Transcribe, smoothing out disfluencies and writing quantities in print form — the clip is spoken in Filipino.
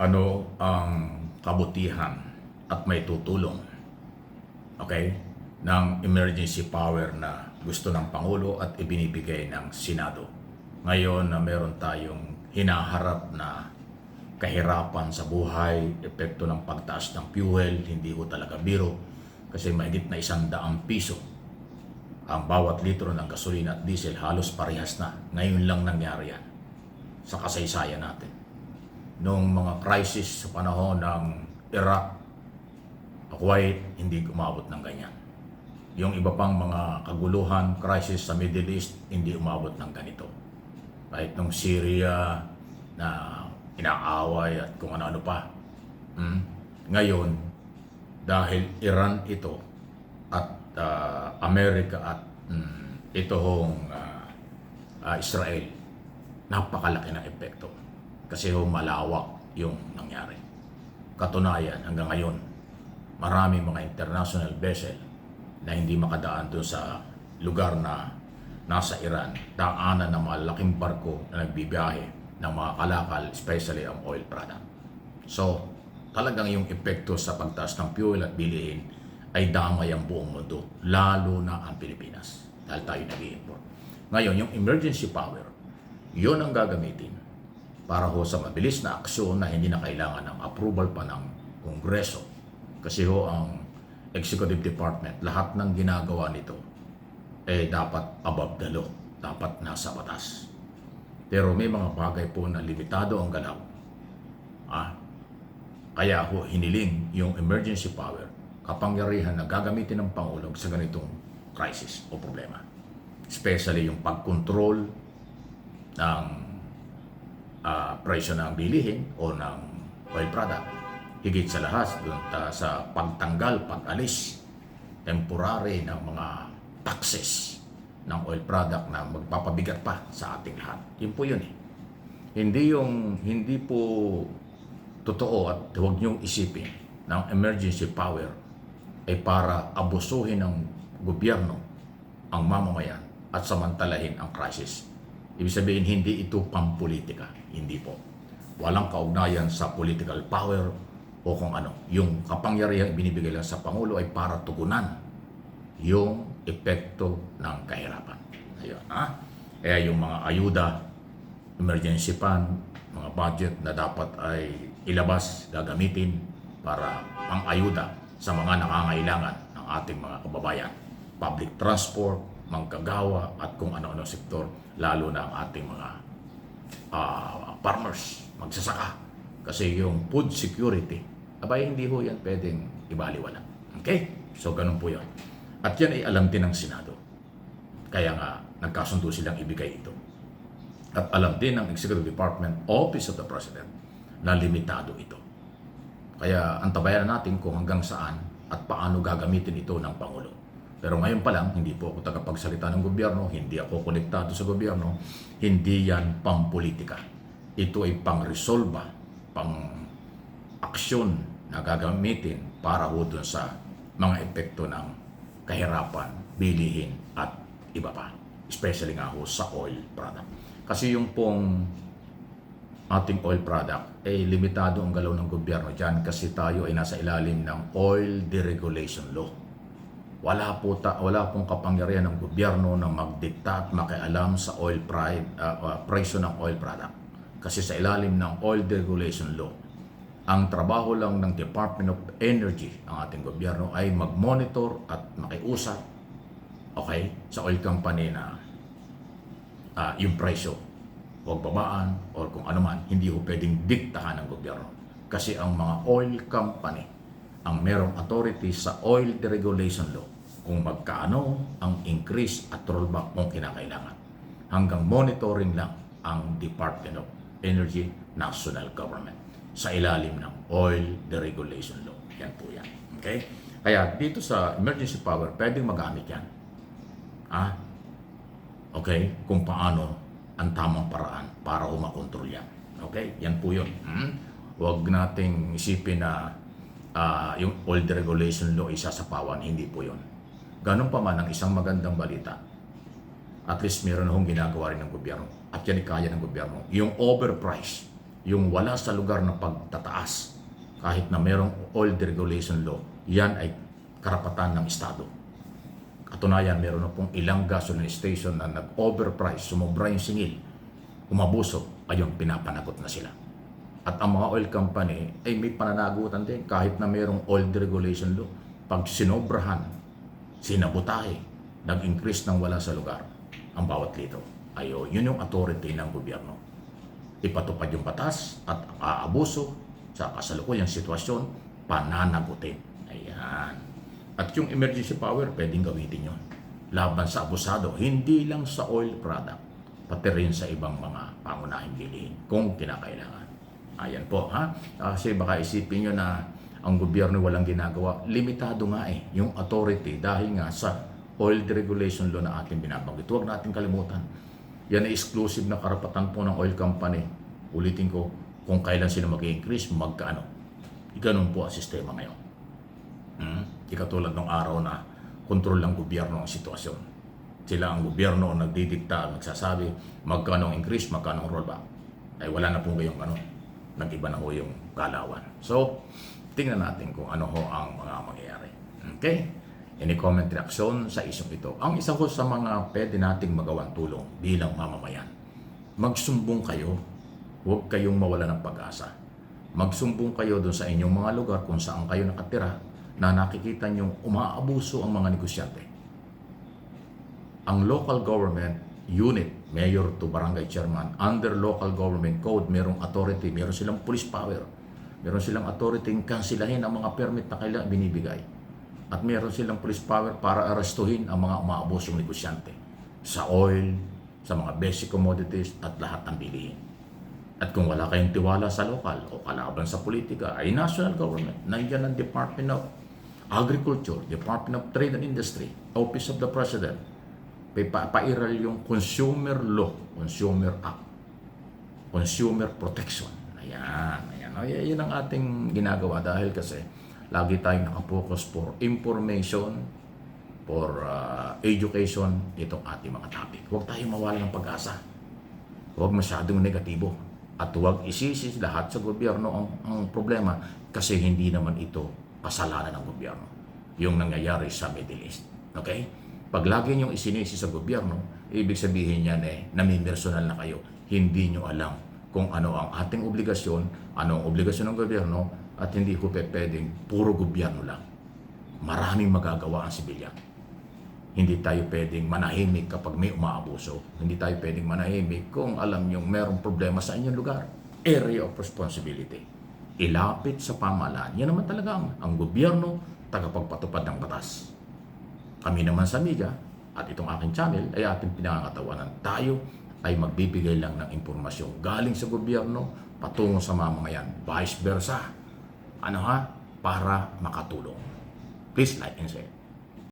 ano ang kabutihan at may tutulong, okay, ng emergency power na gusto ng Pangulo at ibinibigay ng Senado. Ngayon na meron tayong hinaharap na kahirapan sa buhay, epekto ng pagtaas ng fuel, hindi ko talaga biro kasi mahigit na 100 piso ang bawat litro ng gasolina at diesel, halos parehas na. Ngayon lang nangyari yan sa kasaysayan natin. Noong mga crisis sa panahon ng Iraq, Kuwait, hindi umabot ng ganyan. Yung iba pang mga kaguluhan, crisis sa Middle East, hindi umabot ng ganito. Kahit nung Syria na inaaway at kung ano-ano pa. Ngayon, dahil Iran ito at Amerika at itong Israel, napakalaki ng epekto. Kasi malawak yung nangyari. Katunayan, hanggang ngayon, maraming mga international vessel na hindi makadaan doon sa lugar na nasa Iran, daanan ng malaking barko na nagbibiyahe ng mga kalakal, especially ang oil product. So, talagang yung epekto sa pagtaas ng fuel at bilihin ay damay ang buong mundo, lalo na ang Pilipinas, dahil tayo nag-i-import. Ngayon, yung emergency power, yun ang gagamitin para ho sa mabilis na aksyon na hindi na kailangan ng approval pa ng Kongreso. Kasi ho ang Executive Department, lahat ng ginagawa nito dapat above the law, dapat nasa batas. Pero may mga bagay po na limitado ang galaw. Kaya ho hiniling yung emergency power, kapangyarihan na gagamitin ng Pangulo sa ganitong crisis o problema. Especially yung pagkontrol ng presyo ng bilihin o ng oil product. Higit sa lahat doon sa pagtanggal, pag-alis, temporary ng mga taxes ng oil product na magpapabigat pa sa ating lahat. Yun po yun eh. Hindi po totoo at huwag niyong isipin ng emergency power ay para abusuhin ng gobyerno ang mamamayan at samantalahin ang crisis. Ibig sabihin, hindi ito pampolitika. Hindi po. Walang kaugnayan sa political power o kung ano. Yung kapangyarihan binibigay lang sa Pangulo ay para tugunan yung epekto ng kahirapan. Ayun, Kaya yung mga ayuda, emergency fund, mga budget na dapat ay ilabas, gagamitin para pang-ayuda sa mga nangangailangan ng ating mga kababayan. Public transport, manggagawa at kung ano-ano sektor, lalo na ang ating mga farmers, magsasaka. Kasi yung food security, abay hindi ho yan pwedeng ibaliwala. Okay? So ganun po yun. At yan ay alam din ng Senado. Kaya nga, nagkasundo silang ibigay ito. At alam din ng Executive Department, Office of the President, na limitado ito. Kaya antabayan natin kung hanggang saan at paano gagamitin ito ng Pangulo. Pero ngayon pa lang, hindi po ako tagapagsalita ng gobyerno, hindi ako konektado sa gobyerno, hindi yan pampolitika. Ito ay pang-resolba, pang-aksyon na gagamitin para ho dun sa mga epekto ng kahirapan, bilihin at iba pa. Especially nga ho sa oil product. Kasi yung pong ating oil product ay limitado ang galaw ng gobyerno dyan kasi tayo ay nasa ilalim ng Oil Deregulation Law. Wala pong kapangyarihan ng gobyerno na magdikta at makialam sa presyo ng oil product. Kasi sa ilalim ng Oil Deregulation Law, ang trabaho lang ng Department of Energy, ang ating gobyerno, ay mag-monitor at makiusap, okay, sa oil company na yung presyo, huwag babaan o kung ano man, hindi ho pwedeng diktahan ng gobyerno. Kasi ang mga oil company, ang merong authority sa Oil Deregulation Law, kung magkaano ang increase at rollback kung kinakailangan. Hanggang monitoring lang ang Department of Energy, National Government, sa ilalim ng Oil Deregulation Law. Yan po yan. Okay? Kaya dito sa emergency power, pwedeng magamit yan. Okay? Kung paano ang tamang paraan para makontrol yan. Okay? Yan po yun. Huwag nating isipin na yung Oil Deregulation Law isa sa pawan. Hindi po yun. Ganun pa man ang isang magandang balita, at least meron akong ginagawa rin ng gobyerno at yan kaya ng gobyerno. Yung overprice yung wala sa lugar na pagtataas, kahit na merong oil deregulation law, yan ay karapatan ng Estado. Katunayan, meron na pong ilang gasoline station na nag-overprice, sumobra yung singil, umabuso, ayun, pinapanagot na sila. At ang mga oil company ay may pananagutan din kahit na merong oil deregulation law. Pag sinobrahan, sinabutahe, nag-increase ng wala sa lugar ang bawat litro. Ayo, yun yung authority ng gobyerno. Ipatupad yung batas at aabuso sa kasalukuyang sitwasyon, pananagutin. Ayan. At yung emergency power, pwedeng gamitin yun. Laban sa abusado, hindi lang sa oil product, pati rin sa ibang mga pangunahing bilihin kung kinakailangan. Ayan po, ha? Kasi baka isipin nyo na ang gobyerno walang ginagawa. Limitado nga yung authority dahil nga sa oil deregulation law na ating binabanggit. Huwag natin kalimutan. Yan ay exclusive na karapatan po ng oil company. Ulitin ko, kung kailan sila mag-increase, magkaano. Ganun po ang sistema ngayon. Di katulad ng araw na kontrol ng gobyerno ang sitwasyon. Sila ang gobyerno ang nagdidikta, nagsasabi, magkano ang increase, magkano ang rollback. Ay wala na po ngayong ano. Nag-iba na ho yung galawan. So, tingnan natin kung ano ho ang mga mangyayari. Okay? Any comment, reaction sa isyong ito? Ang isa ko sa mga pwede nating magawang tulong bilang mamamayan, magsumbong kayo. Huwag kayong mawala ng pag-asa. Magsumbong kayo doon sa inyong mga lugar kung saan kayo nakatira na nakikita nyong umaabuso ang mga negosyante. Ang local government unit, mayor to barangay chairman, under local government code, merong authority, meron silang police power, meron silang authority yung kansilahin ang mga permit na kailangan binibigay. At meron silang police power para arestuhin ang mga umaabusong negosyante sa oil, sa mga basic commodities at lahat ng bilihin. At kung wala kayong tiwala sa lokal o kalaban sa politika, ay national government, nandiyan ang Department of Agriculture, Department of Trade and Industry, Office of the President, pairal yung Consumer Law, Consumer Act, Consumer Protection. Ayan. Yan ang ating ginagawa dahil kasi lagi tayong nakapokus for information, for education, itong ating mga topic. Huwag tayong mawala ng pag-asa. Huwag masyadong negatibo. At huwag isisi lahat sa gobyerno ang problema kasi hindi naman ito kasalanan ng gobyerno. Yung nangyayari sa Middle East. Okay? Pag lagi niyong isinisi sa gobyerno, ibig sabihin niyan namimersonal na kayo. Hindi niyo alam kung ano ang ating obligasyon, ano ang obligasyon ng gobyerno, at hindi ko pwedeng puro gobyerno lang. Maraming magagawa ang sibilyan. Hindi tayo pwedeng manahimik kapag may umaabuso. Hindi tayo pwedeng manahimik kung alam niyong merong problema sa inyong lugar. Area of responsibility. Ilapit sa pamahalaan. Yan naman talaga ang gobyerno, tagapagpatupad ng batas. Kami naman sa media at itong aking channel ay ating pinangangatawanan. Tayo ay magbibigay lang ng impormasyon galing sa gobyerno patungo sa mamamayan. Vice versa. Para makatulong. Please like and share.